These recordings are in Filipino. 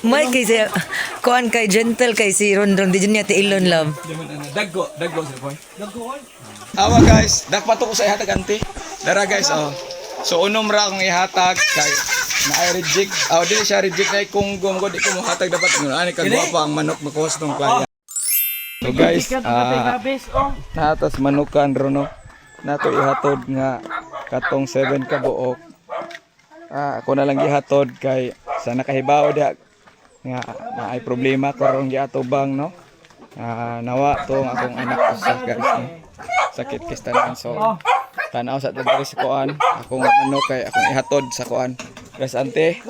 May kay si kuan kay gentle kay si Rondron di niya ti ilon love. Daggo sir boy. Awa guys, dakpato ko sa ihatag anti. Dara guys oh. So unom ra akong ihatag kay na reject. Dili siya reject kay kung gumgo di ko mo hatag dapat ngano ani kagwapa ang manok makuha tong client. So guys, natas manukan ro no. Nato ihatod nga katong 7 ka buok. Ako na lang gihatod kay sa nakahibaw diha nga naay problema karon giatubang no. Nawa tong akong anak usa guys no. Sakit kistanan so tanaw sa tagdiri sa kuan akong manok kay akong ihatod sa kuan. Guys ante.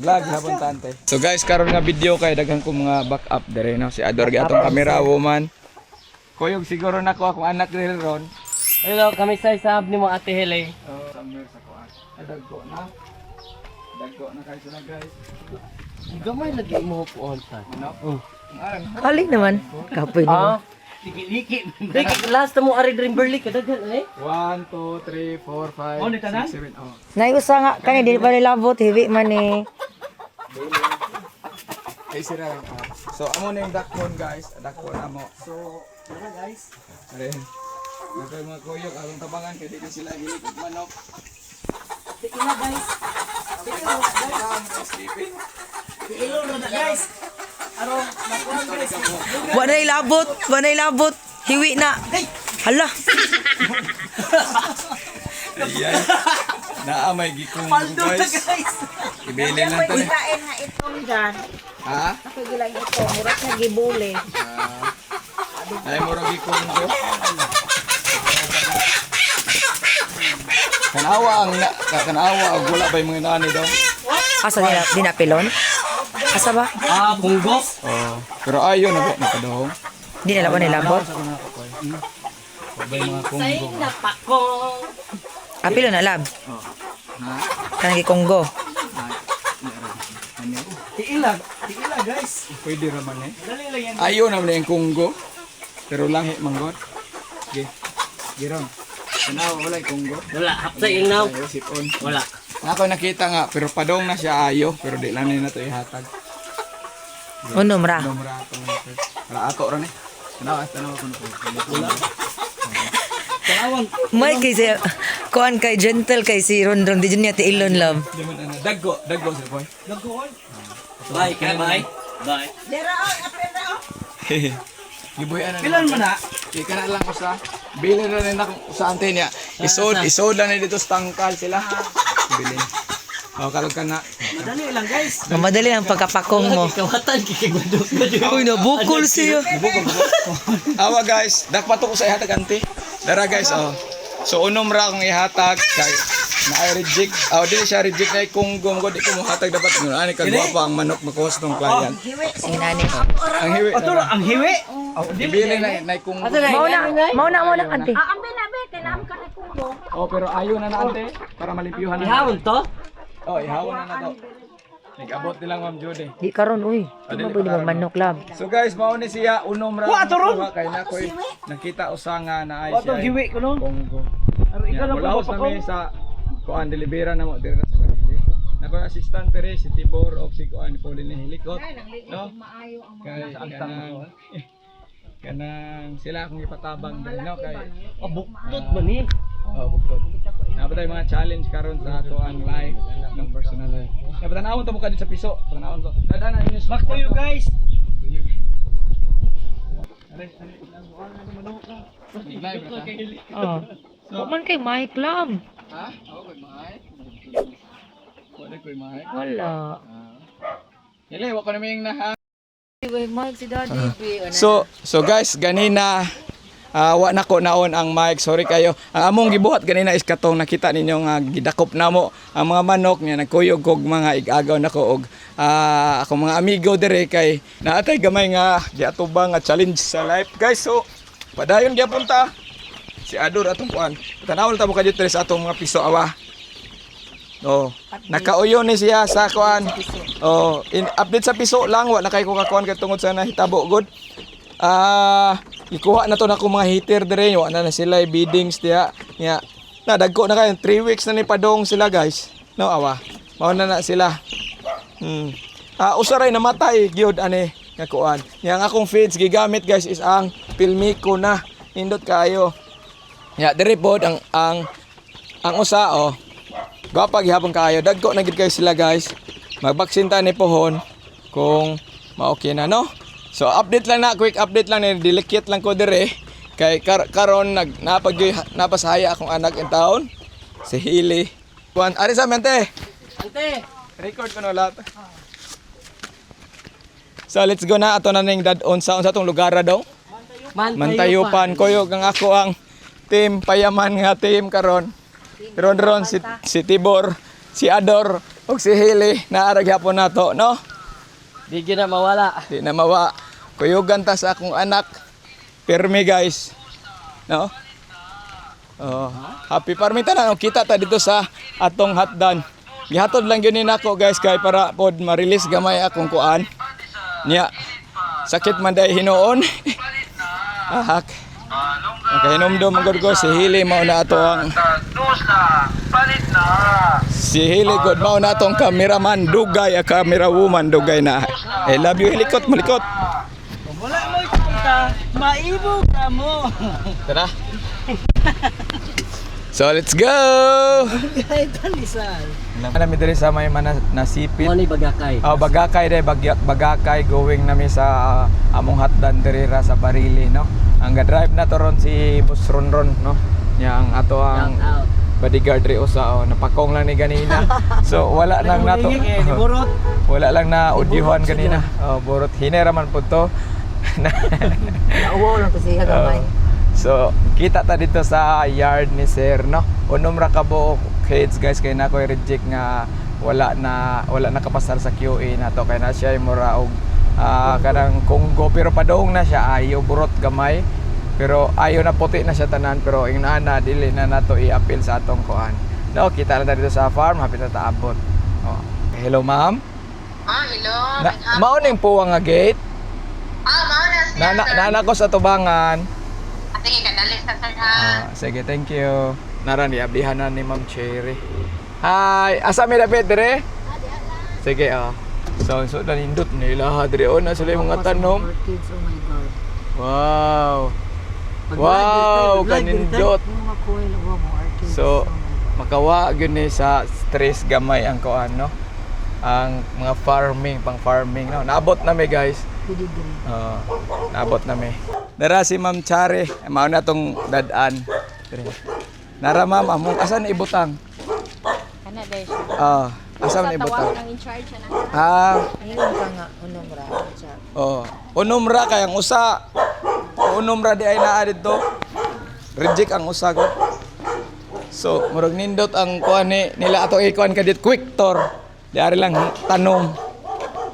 Vlog hapon tante. So guys karon nga video kay daghan ko mga backup dire no si Ador gi atong camera woman. Kuyog siguro nako akong anak dire ron. Hello, kami sa isab ni mo Ate Hele. Summer sa kuan. Daggo na. Daggo na kayo na guys. Gamay lagi mo puon ta. No? Ali naman. Kapoy naman. Liki. Last mo ari Dreamberly kadaghan eh. 1 2 3 4 5 6 7 oh. Naiusa nga kani di pa nilabot hiwi man ni. Kay sira. So amo na yung dakon guys. Dakon amo. So guys. Are. Ito mga kuyog along tabangan kay dito sila gilikod manok. Sige na guys. Ilo na guys. Aro, Wa na ilabot. Hiwi na. Hala. Ayan. Naamay gikong guys. Ibili lang tani. Kain na itong dyan. Ha? Nakigilang ito. Murat na gibuli. Ay mo ra gikong go. Kanawa ang wala ba yung mga nani daw? Asa nila dinapilon? Asa ba? Punggo. Oh, pero ayo na ba nakadahong? Di nila ba nilabot? Ba yung mga Say kunggo. na pa ko. Apilo na lab. Ha? Kanang gikonggo. Tiilag guys. Pwede raman eh. Dali lang yan. Ayo na yung kunggo. Pero lahi manggod. Ge. Girong. Kanawa wala yung kunggo. Wala, hapsay yung now. Ayo sipon. Wala. Ako nakita nga pero padong na siya ayo pero di lang na to ihatag. Unom ra. Nomra ato mo. Para ato ra ni. Kanawa ko wala. Tawang. May kay si kuan kay gentle kay si Rondron di niya ti ilon love. Daggo sir boy. Bye, bye. Bye. Dera o, aprenda o. Giboy ana. Pilan mo na? Ika na lang ko sa bilin na rin ako sa ante niya. Isod lang na dito sa tangkal sila. Bilin. Kalog ka na. Madali lang guys. Mamadali ang pagkapakong mo. Kawatan kikigudok. Uy, nabukol siya. Awa guys, dakpato ko sa ihatag ante. Dara guys oh. So unom ra akong ihatag kay na reject. Dili siya reject kay kung gumgo di ko mo hatag dapat ngano ani kagwapa ang manok makuha tong client. Sige nani. Ang hiwi. Ang hiwi. Ibili na kung Mauna ante. Ambil na be, kailangan ka na kumbo. pero ayo na ante para malimpyuhan na. Ihawon to? Ihawon na to. Nag-abot nilang Ma'am Judy. Di karon uy. Di mo pwede magmanok lab. So guys, mao ni siya unom ra. Kay na koy nakita usanga na ay siya. hiwi ko nun. Konggo. Ikaw lang Wala sa may sa kuan delibera na mo dire sa Manila. Nako assistant dire si Tibor of si kuan Pauline Helikot. No? Kay kanang sila akong ipatabang dire no kay Buktot man ni. bukod. Napatay mga challenge karon sa ato ang live ng personal life. Napatanawon to mo kadit sa piso. Patanawon to. Dadana inyo Back to you guys. Live ra ta. Oh. Kuman kay Mike Lab. Ha? Koy mahay. Wala koy mahay. Wala. Dili wa ko na ming na. Mike si Daddy. So guys, ganina wa nako naon ang mic. Sorry kayo. Ang among gibuhat ganina is katong nakita ninyo nga gidakop namo ang mga manok niya nagkuyog kog mga igagaw nako og akong mga amigo dire kay naatay gamay nga giatubang nga challenge sa life guys. So padayon gyapon ta. Si Ador atong kuan. Tanawon ta mo kadto sa atong mga piso awa. Nakauyo ni siya sa kuan. Update sa piso lang wa na kay ko kakuan kay tungod sa nahitabo gud. Ikuha na to na ko mga heater dire wa na sila biddings diha. Nya Na dagko na kayo 3 weeks na ni padong sila guys. No awa. Mao na sila. Usaray namatay gyud ani nga kuan. Yang akong feeds gigamit guys is ang Pilmico na. Indot kayo. Ya diri pod ang usa oh. Gwapa gihapon kayo. Dagko na gid kayo sila guys. Magbaksin ta ni pohon kung ma-okay na no. So update lang na, quick update lang ni delicate lang ko dire. Kay karon napasaya akong anak in town si Hili. Kuan ari sa mente. Ante. Record ko na lahat. So let's go na ato na ning dadon sa tong lugar daw. Mantayupan koyo ang ako ang team payaman nga team karon. Ron si Tibor, si Ador ug si Hili naara gyapon nato no. Di gyud na mawala. Di na mawa. Kuyugan ta sa akong anak. Pirmi guys. No? Oh, happy farming tanan. Kita ta dito sa atong hotdon. Gihatod lang gyud ni nako guys kay para pod ma-release gamay akong kuan. Nya sakit man day hinuon. Ahak. Nakahinomdom gud ko si Hili mao na ato ang si Hili gud mao na atong cameraman dugay a camera woman dugay na. I love you Hilikot malikot. Wala mo ikunta, maibo ka mo. Tara. So let's go. Ay tanisan. Nami diri sa may nasipit. Mo ni bagakay. Bagakay day bagakay going nami sa among hotdon diri ra sa Barili no. Ang drive na to ron si Boss Ronron no. Yang ato ang bodyguard ri usa napakong lang ni ganina. So wala nang nato. Wala lang na audiuhan kanina. Borot hinera man pud to. Nauwaw lang to siya gamay. So kita ta dito sa yard ni Sir no. Unom ra ka buok kids guys kay na ko reject nga wala na kapasar sa QA nato kay na siya mura og kanang Congo pero padong na siya ayo burot gamay pero ayo na puti na siya tanan pero ingana dili na nato i-appeal sa atong kuan. No, kita na dito sa farm hapit na taabot. Oh. Hello ma'am. Hello. Mao ning puwang nga gate. Mao na Nana ko sa tubangan. Sige, kadali sa sir ha. Sige, thank you. Nara ni ablihanan ni Ma'am Cherry. Hi, asa mi dapat dire? Sige, So nindot nila dire na sila yung mga tanom. Kids, oh my God. Wow. Wow, kanindot. So makawa gyud ni sa stress gamay ang kuan no. Ang mga pang farming no. Naabot na mi guys. Naabot na mi. Dara si Ma'am Cherry, mao na tong dadan. Nara ma'am, among asan ibutang? Kana dai siya. Asan ibutang? Ang in charge na. Ayun ka nga, unong ra. Unom ra kay ang usa. Unom ra di ay naa didto. Reject ang usa ko. So, murag nindot ang kuan nila ato ikuan kadit quick tour. Diari lang tanom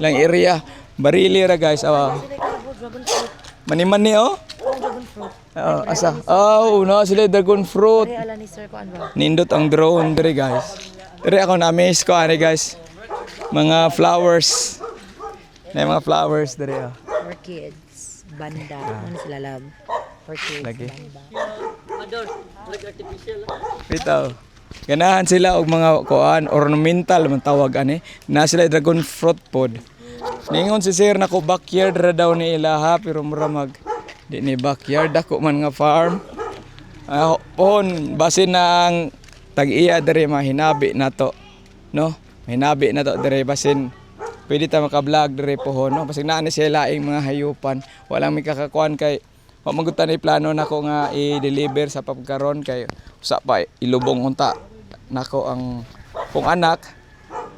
lang area. Barili ra guys. Mani-mani Dragon fruit. asa. Na sila dragon fruit. Ay, ala ni sir ko ano. Nindot ang drone dire guys. Dire ako na-amaze ko ani guys. Mga flowers. Na mga flowers dire. For kids. Banda. Ano sila love? For kids. Lagi. Banda. Ador, artificial. Bitaw. Ganahan sila og mga kuan ornamental man tawag ani. Na sila dragon fruit pod. Ningon si sir nako backyard ra daw ni ilaha pero mura mag di ni backyard ako man nga farm. Pohon basin nang tag-iya diri mahinabi nato. No? Mahinabi na to diri basin pwede ta maka-vlog diri pohon no. Basin naa ni sila laing mga hayupan. Walang mi kakakuan kay wa magutan ni plano nako nga i-deliver sa pagkaron kay usa pa ilubong unta nako ang kung anak.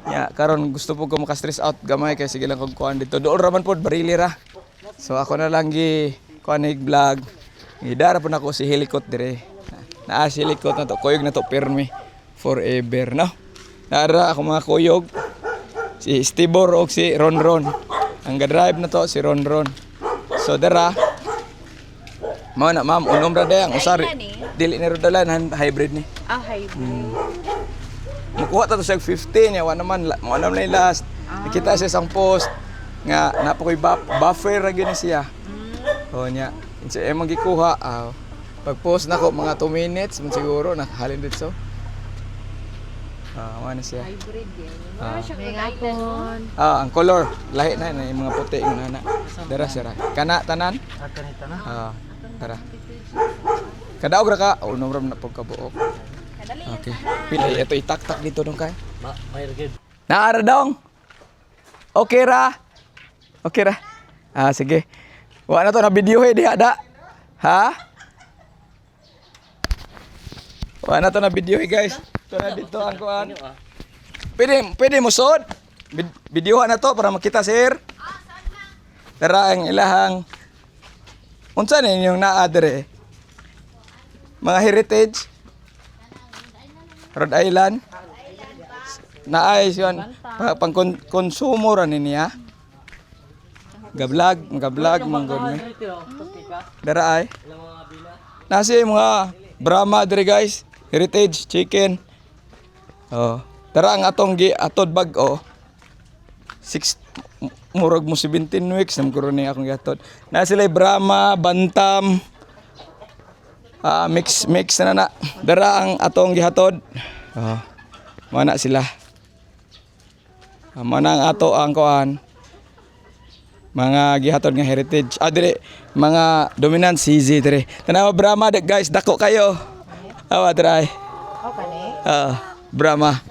Ya, karon gusto po ko maka-stress out gamay kay sige lang kog kuan dito. Dool ra man pod Barili ra. So ako na lang gi kuan vlog. Gidara po nako si Hilikot dire. Naa si Hilikot na to kuyog na to pirmi forever no. Nara ako mga kuyog si Stibor og si Ronron. Ang ga-drive na to si Ronron. So dara mao na ma'am unom ra day ang usari. Dili ni rodalan hybrid ni. Hybrid. Mukuha ta to siya 15 ya wa naman last. Nakita siya sang post nga napokoy buffer ra gyud siya. Oh nya. Insa magikuha Pag-post na ko mga 2 minutes man siguro nakahalin dito. Ano siya? Hybrid yan. Ah. Wala siya Rhode Island. Ang color lahi na yung mga puti yung nana. Dara sira. Kana tanan? Kanita na. Tara. Kadaog ra ka. Unom ram na pagkabuok. Okay. Pila ito itak-tak dito dong kay. May rigid. Naara dong. Okay ra. Okay ra. Sige. Wa na to na video diha da. Ha? Wa na to na video guys. Ito na dito ang kuan. Pwede mo sod. Videohan na to para makita sir. Tara ang ilahang. Unsa na yung naa dire? Mga heritage. Rhode Island. Naayos yun. Pang konsumo ra niya. Gablag, manggod me. Dara ay. Nasi mga Brahma dire guys. Heritage chicken. Tara ang atong atod bag 6 murag mo 17 weeks nam guro ni akong giatod. Na sila Brahma, Bantam. Mix na. Dara ang atong gihatod. Mana sila. Mana ang ato ang kuan. Mga gihatod nga heritage. Dire mga dominant CZ dire. Tanawa Brahma guys, dako kayo. Try. Okay ni. Brahma.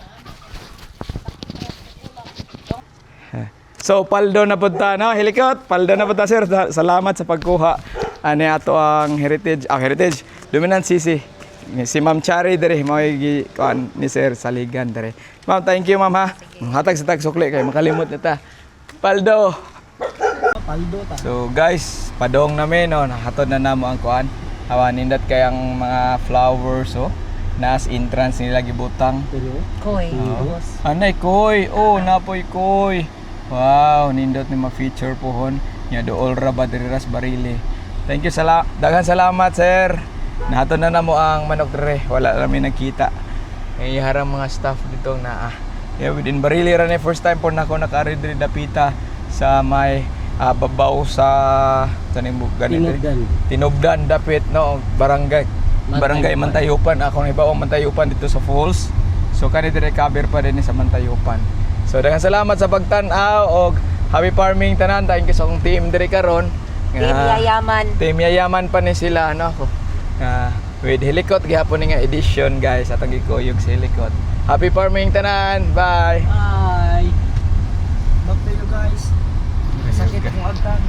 So paldo na punta no, helikot. Paldo na punta sir. Salamat sa pagkuha. Ani ato ang heritage, dominant CC. Si Ma'am Chari dire mo kuan ni sir Saligan dire. Ma'am, thank you ma'am ha. Hatag sa tag sukli kay makalimot na ta. Paldo. So guys, padong namin no, nahatod na namo ang kuan. Nindot kay ang mga flowers nas entrance nila gibutang. Koy. Anay koy. Napoy koy. Wow, nindot ni ma-feature pohon. Nya dool ra ba diri ras barili. Thank you daghang salamat sir. Nahatod na namo ang manok dire. Wala rami nagkita. Kay harang mga staff dito na within barili ra ni first time po nako naka-read diri dapita sa may babaw sa Tinubdan dapit no barangay Mantayupan. Ako na ibaw Mantayupan dito sa falls. So kani dire cover pa din sa Mantayupan. So daghang salamat sa pagtan-aw og happy farming tanan. Thank you sa akong team dire karon. Team Yayaman pa ni sila no. With helikot gihapon ni nga edition guys atong gikuyog sa helikot. Happy farming tanan. Bye. Bye. Back to you guys. Sakit akong agtan.